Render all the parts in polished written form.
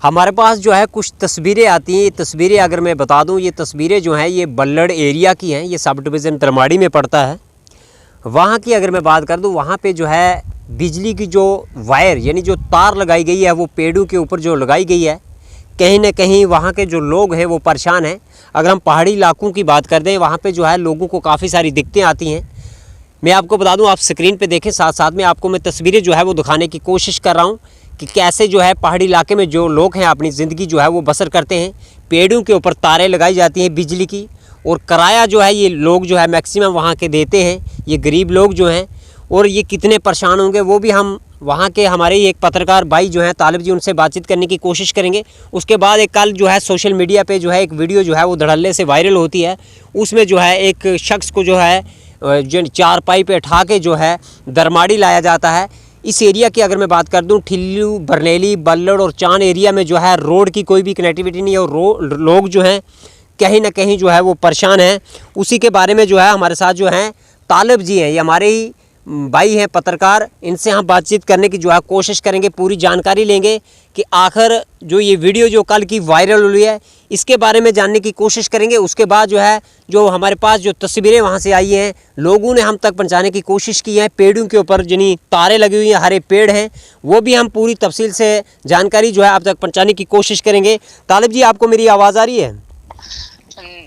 हमारे पास जो है कुछ तस्वीरें आती हैं। ये तस्वीरें अगर मैं बता दूं, ये तस्वीरें जो हैं ये बल्लड़ एरिया की हैं। ये सब डिवीज़न दरमाड़ी में पड़ता है। वहाँ की अगर मैं बात कर दूं, वहाँ पे जो है बिजली की जो वायर यानी जो तार लगाई गई है वो पेड़ों के ऊपर जो लगाई गई है, कहीं ना कहीं वहाँ के जो लोग हैं वो परेशान हैं। अगर हम पहाड़ी इलाकों की बात कर दें, वहाँ पे जो है लोगों को काफ़ी सारी दिक्कतें आती हैं। मैं आपको बता दूं, आप स्क्रीन पे देखें, साथ साथ में आपको मैं तस्वीरें जो है वो दिखाने की कोशिश कर रहा हूँ कि कैसे जो है पहाड़ी इलाके में जो लोग हैं अपनी ज़िंदगी जो है वो बसर करते हैं। पेड़ों के ऊपर तारें लगाई जाती हैं बिजली की, और किराया जो है ये लोग जो है मैक्सिमम वहाँ के देते हैं, ये गरीब लोग जो हैं। और ये कितने परेशान होंगे वो भी हम वहाँ के हमारे एक पत्रकार भाई जो हैं तालिब जी, उनसे बातचीत करने की कोशिश करेंगे। उसके बाद एक कल जो है सोशल मीडिया पे जो है एक वीडियो जो है वो धड़ल्ले से वायरल होती है। उसमें जो है एक शख्स को जो है जो चारपाई पे उठा के जो है दरमाड़ी लाया जाता है। इस एरिया की अगर मैं बात कर दूं, ठिल्लू, बरनेली, बल्लड़ और चांद एरिया में जो है रोड की कोई भी कनेक्टिविटी नहीं है, और लोग जो हैं कहीं ना कहीं जो है वो परेशान हैं। उसी के बारे में जो है हमारे साथ जो हैं तालिब जी हैं, ये हमारे ही भाई हैं पत्रकार। इनसे हम बातचीत करने की जो है कोशिश करेंगे, पूरी जानकारी लेंगे कि आखिर जो ये वीडियो जो कल की वायरल हुई है इसके बारे में जानने की कोशिश करेंगे। उसके बाद जो है जो हमारे पास जो तस्वीरें वहाँ से आई हैं, लोगों ने हम तक पहुँचाने की कोशिश की है। पेड़ों के ऊपर जिनी तारें लगी हुई हैं, हरे पेड़ हैं, वो भी हम पूरी तफसील से जानकारी जो है आप तक पहुँचाने की कोशिश करेंगे। तालिब जी, आपको मेरी आवाज़ आ रही है?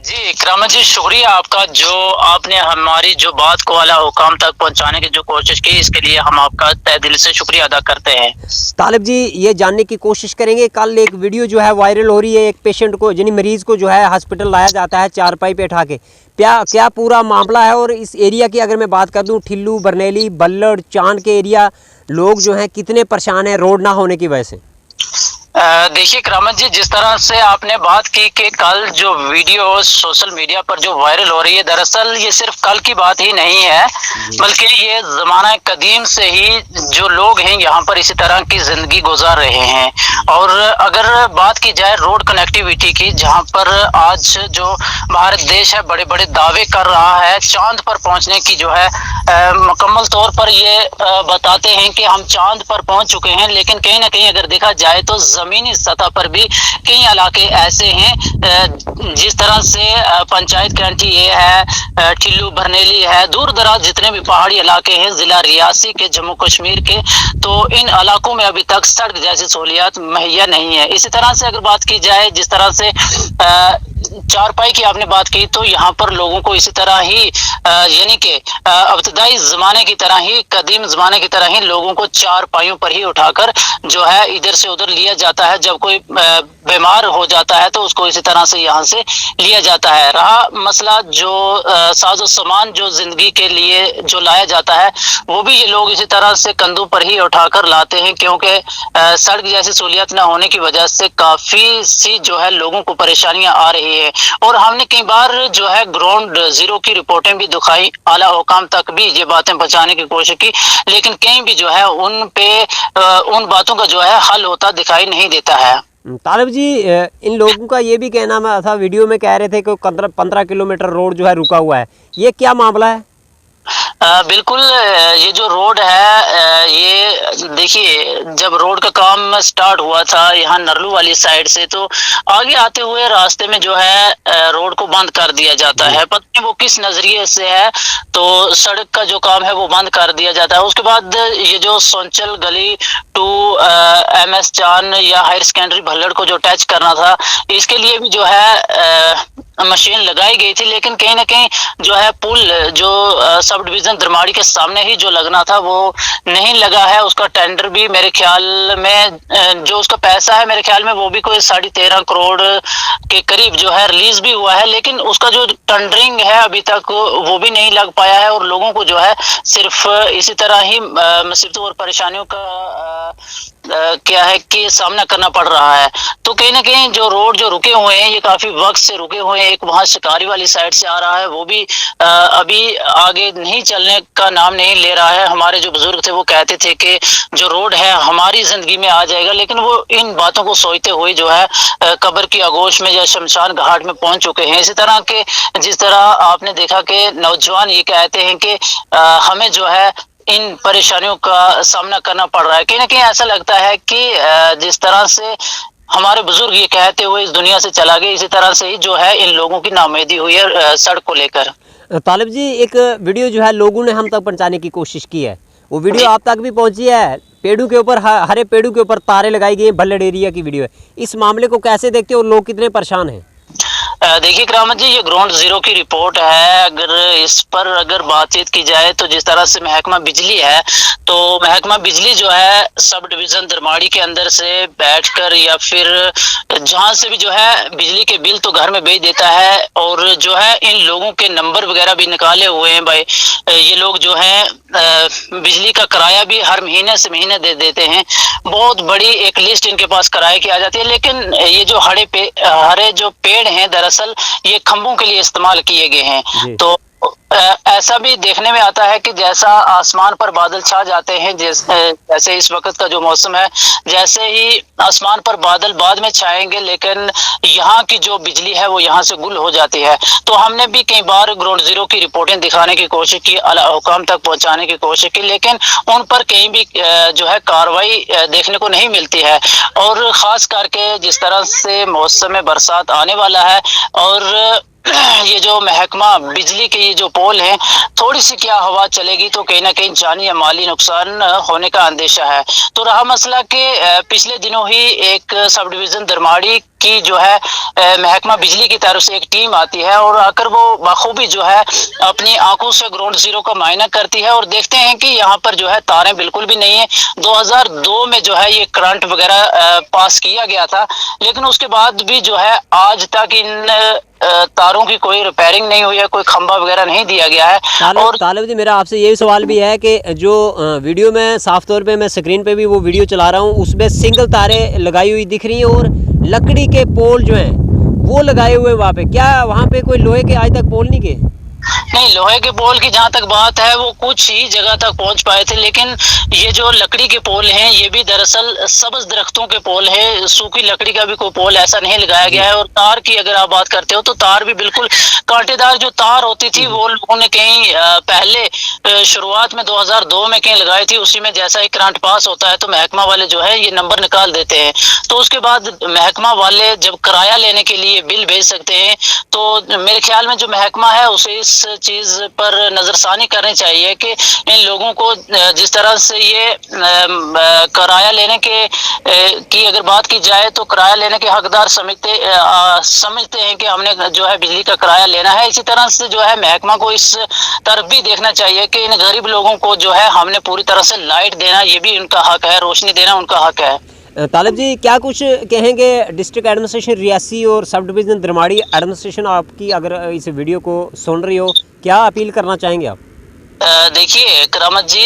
जी इकराम जी, शुक्रिया आपका, जो आपने हमारी जो बात को आला हुकाम तक पहुंचाने की जो कोशिश की, इसके लिए हम आपका तहे दिल से शुक्रिया अदा करते हैं। तालिब जी, ये जानने की कोशिश करेंगे, कल एक वीडियो जो है वायरल हो रही है, एक पेशेंट को यानी मरीज़ को जो है हॉस्पिटल लाया जाता है चारपाई पे उठा के। क्या पूरा मामला है? और इस एरिया की अगर मैं बात कर दूं, ठिल्लू, बरनेली, बल्लड़, चांद के एरिया लोग जो हैं कितने परेशान हैं रोड ना होने की वजह से? देखिए करामत जी, जिस तरह से आपने बात की कि कल जो वीडियो सोशल मीडिया पर जो वायरल हो रही है, दरअसल ये सिर्फ कल की बात ही नहीं है, बल्कि ये ज़माना कदीम से ही जो लोग हैं यहाँ पर इसी तरह की ज़िंदगी गुजार रहे हैं। और अगर बात की जाए रोड कनेक्टिविटी की, जहाँ पर आज जो भारत देश है बड़े बड़े दावे कर रहा है, चांद पर पहुँचने की जो है मुकम्मल तौर पर ये बताते हैं कि हम चांद पर पहुँच चुके हैं, लेकिन कहीं ना कहीं अगर देखा जाए तो जमीनी सतह पर भी कई इलाके ऐसे हैं, जिस तरह से पंचायत कैंटी ये है, ठिल्लू, बरनेली है, दूर दराज जितने भी पहाड़ी इलाके हैं जिला रियासी के, जम्मू कश्मीर के, तो इन इलाकों में अभी तक सड़क जैसी सहूलियात मुहैया नहीं है। इसी तरह से अगर बात की जाए, जिस तरह से चारपाई की आपने बात की, तो यहाँ पर लोगों को इसी तरह ही यानी कि इब्तदाई जमाने की तरह ही, कदीम जमाने की तरह ही लोगों को चारपाइयों पर ही उठाकर जो है इधर से उधर लिया जाता है। जब कोई बीमार हो जाता है तो उसको इसी तरह से यहाँ से लिया जाता है। रहा मसला जो साजो सामान जो जिंदगी के लिए जो लाया जाता है, वो भी ये लोग इसी तरह से कंधों पर ही उठाकर लाते हैं, क्योंकि सड़क जैसी सहूलियत न होने की वजह से काफी सी जो है लोगों को परेशानियां आ रही है। और हमने कई बार जो है ग्राउंड जीरो की रिपोर्टें भी दिखाई, आला हुकाम तक भी ये बातें पहुंचाने की कोशिश की, लेकिन कहीं भी जो है उन पे उन बातों का जो है हल होता दिखाई नहीं देता है। तालिब जी, इन लोगों का ये भी कहना था, वीडियो में कह रहे थे कि 15 किलोमीटर रोड जो है रुका हुआ है, ये क्या मामला है? बिल्कुल, ये जो रोड है, ये देखिए, जब रोड का काम स्टार्ट हुआ था यहाँ नरलू वाली साइड से, तो आगे आते हुए रास्ते में जो है रोड को बंद कर दिया जाता है। पता नहीं वो किस नजरिए से है, तो सड़क का जो काम है वो बंद कर दिया जाता है। उसके बाद ये जो सोंचल गली टू MS चान या हायर सेकेंडरी भल्लड़ को जो टच करना था, इसके लिए भी जो है मशीन लगाई गई थी, लेकिन कहीं ना कहीं जो है पुल जो सब डिवीजन दरमाड़ी के सामने ही जो लगना था वो नहीं लगा है। उसका टेंडर भी मेरे ख्याल में जो उसका पैसा है, मेरे ख्याल में वो भी कोई 13.5 करोड़ के करीब जो है रिलीज भी हुआ है, लेकिन उसका जो टेंडरिंग है अभी तक वो भी नहीं लग पाया है। और लोगों को जो है सिर्फ इसी तरह ही मुसीबतों और परेशानियों का क्या है कि सामना करना पड़ रहा है। तो कहीं ना कहीं जो रोड जो रुके हुए हैं, ये काफी वक्त से रुके हुए हैं। एक वहां शिकारी वाली साइड से आ रहा है, वो भी अभी आगे नहीं चलने का नाम नहीं ले रहा है। हमारे जो बुजुर्ग थे वो कहते थे कि जो रोड है हमारी जिंदगी में आ जाएगा, लेकिन वो इन बातों को सोचते हुए जो है कब्र की आगोश में या शमशान घाट में पहुंच चुके हैं। इसी तरह के जिस तरह आपने देखा कि नौजवान ये कहते हैं कि हमें जो है इन परेशानियों का सामना करना पड़ रहा है। कहीं ना कहीं ऐसा लगता है कि जिस तरह से हमारे बुजुर्ग ये कहते हुए इस दुनिया से चला गया। इसी तरह से ही जो है इन लोगों की नाउम्मीदी हुई है सड़क को लेकर। तालिब जी, एक वीडियो जो है लोगों ने हम तक पहुंचाने की कोशिश की है, वो वीडियो आप तक भी पहुंची है। पेड़ों के ऊपर, हरे पेड़ों के ऊपर तारे लगाई गई हैं, बल्लड़ एरिया की वीडियो है। इस मामले को कैसे देखते हो और लोग कितने परेशान हैं? देखिए करामत जी, ये ग्राउंड जीरो की रिपोर्ट है। अगर इस पर अगर बातचीत की जाए तो जिस तरह से महकमा बिजली है, तो महकमा बिजली जो है सब डिवीजन दरमाड़ी के अंदर से बैठकर या फिर जहां से भी जो है बिजली के बिल तो घर में भेज देता है, और जो है इन लोगों के नंबर वगैरह भी निकाले हुए हैं भाई। ये लोग जो है बिजली का किराया भी हर महीने से महीने दे देते हैं। बहुत बड़ी एक लिस्ट इनके पास किराए की आ जाती है। लेकिन ये जो हरे जो पेड़ हैं, दरअसल ये खंभों के लिए इस्तेमाल किए गए हैं। तो ऐसा भी देखने में आता है कि जैसा आसमान पर बादल छा जाते हैं, जैसे इस वक्त का जो मौसम है, जैसे ही आसमान पर बादल बाद में छाएंगे, लेकिन यहाँ की जो बिजली है वो यहाँ से गुल हो जाती है। तो हमने भी कई बार ग्राउंड जीरो की रिपोर्टें दिखाने की कोशिश की, आला हुकाम तक पहुँचाने की कोशिश की, लेकिन उन पर कहीं भी जो है कार्रवाई देखने को नहीं मिलती है। और ख़ास करके जिस तरह से मौसम में बरसात आने वाला है, और ये जो महकमा बिजली के ये जो पोल हैं, थोड़ी सी क्या हवा चलेगी तो कहीं ना कहीं जानी या माली नुकसान होने का अंदेशा है। तो रहा मसला कि पिछले दिनों ही एक सब डिवीजन दरमाड़ी की जो है महकमा बिजली की तरफ से एक टीम आती है, और आकर वो बखूबी जो है अपनी आंखों से ग्राउंड जीरो का मायना करती है, और देखते हैं कि यहाँ पर जो है तारें बिल्कुल भी नहीं है। 2002 में जो है ये करंट वगैरह पास किया गया था, लेकिन उसके बाद भी जो है आज तक इन तारों की कोई रिपेयरिंग नहीं हुई है, कोई खंभा वगैरह नहीं दिया गया है। और तालिब जी, मेरा आपसे यही सवाल भी है कि जो वीडियो में साफ तौर पे मैं स्क्रीन पे भी वो वीडियो चला रहा हूँ, उसमें सिंगल तारे लगाई हुई दिख रही हैं और लकड़ी के पोल जो हैं वो लगाए हुए वहाँ पे। क्या वहाँ पे कोई लोहे के आज तक पोल नहीं गए? नहीं, लोहे के पोल की जहां तक बात है वो कुछ ही जगह तक पहुंच पाए थे, लेकिन ये जो लकड़ी के पोल हैं ये भी दरअसल सब्ज दरख्तों के पोल हैं। सूखी लकड़ी का भी कोई पोल ऐसा नहीं लगाया गया है। और तार की अगर आप बात करते हो तो तार भी बिल्कुल कांटेदार जो तार होती थी वो लोगों ने कहीं पहले शुरुआत में 2002 में कहीं लगाई थी। उसी में जैसा ही करंट पास होता है तो महकमा वाले जो है ये नंबर निकाल देते हैं। तो उसके बाद महकमा वाले जब किराया लेने के लिए बिल भेज सकते हैं, तो मेरे ख्याल में जो महकमा है उसे इस चीज पर नजरसानी करनी चाहिए कि इन लोगों को जिस तरह से ये किराया लेने के की अगर बात की जाए तो किराया लेने के हकदार समझते हैं कि हमने जो है बिजली का किराया लेना है। इसी तरह से जो है महकमा को इस तरफ भी देखना चाहिए कि इन गरीब लोगों को जो है हमने पूरी तरह से लाइट देना, ये भी उनका हक है, रोशनी देना उनका हक है। तालिब जी, क्या कुछ कहेंगे डिस्ट्रिक्ट एडमिनिस्ट्रेशन रियासी और सब डिवीज़न दरमाड़ी एडमिनिस्ट्रेशन आपकी अगर इस वीडियो को सुन रही हो, क्या अपील करना चाहेंगे आप? देखिए करामत जी,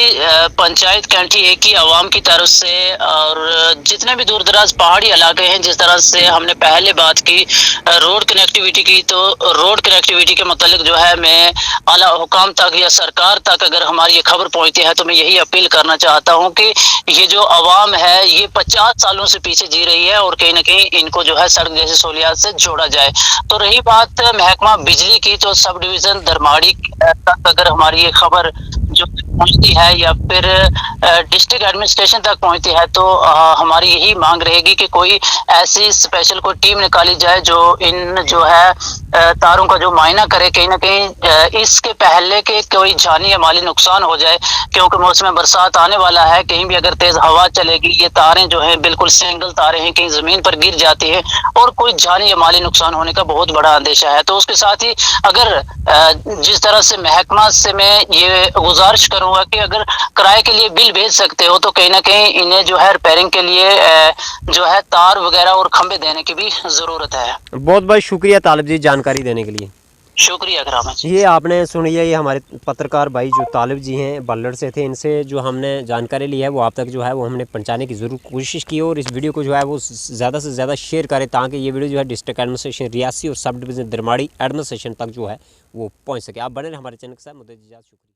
पंचायत कैंठी एक ही आवाम की तरफ से, और जितने भी दूर दराज पहाड़ी इलाके हैं, जिस तरह से हमने पहले बात की रोड कनेक्टिविटी की, तो रोड कनेक्टिविटी के मतलब जो है मैं आला हुकाम तक या सरकार तक अगर हमारी ये खबर पहुंचती है तो मैं यही अपील करना चाहता हूं कि ये जो आवाम है ये 50 सालों से पीछे जी रही है, और कहीं ना कहीं इनको जो है सड़क जैसी सहूलियात से जोड़ा जाए। तो रही बात महकमा बिजली की, तो सब डिवीजन दरमाड़ी तक अगर हमारी ये खबर जो पहुंचती है या फिर डिस्ट्रिक्ट एडमिनिस्ट्रेशन तक पहुंचती है, तो हमारी यही मांग रहेगी कि कोई ऐसी स्पेशल कोई टीम निकाली जाए जो इन जो है तारों का जो मायना करे, कहीं ना कहीं इसके पहले के कोई जानी या माली नुकसान हो जाए, क्योंकि मौसम बरसात आने वाला है। कहीं भी अगर तेज हवा चलेगी, ये तारें जो हैं बिल्कुल सिंगल तारें हैं, कहीं जमीन पर गिर जाती है और कोई जानी या माली नुकसान होने का बहुत बड़ा अंदेशा है। तो उसके साथ ही अगर जिस तरह से महकमा से मैं ये गुजारिश करूंगा कि अगर किराए के लिए बिल भेज सकते हो तो कहीं ना कहीं इन्हें जो है रिपेयरिंग के लिए जो है तार वगैरह और खंबे देने की भी जरूरत है। बहुत बहुत शुक्रिया तालिब जी जानकारी देने के लिए। शुक्रिया करामा जी। ये आपने सुनी है, ये हमारे पत्रकार भाई जो तालिब जी हैं बल्लड़ से थे, इनसे जो हमने जानकारी ली है वो आप तक जो है वो हमने पहुंचाने की ज़रूर कोशिश की, और इस वीडियो को जो है वो ज़्यादा से ज़्यादा शेयर करें ताकि ये वीडियो जो है डिस्ट्रिक्ट एडमिनिस्ट्रेशन रियासी और सब डिवीज़न दरमाड़ी एडमिनिस्ट्रेशन तक जो है वो पहुँच सके। आप बने रहे हमारे चैनल के साथ। मुझे इजाज़त, शुक्रिया।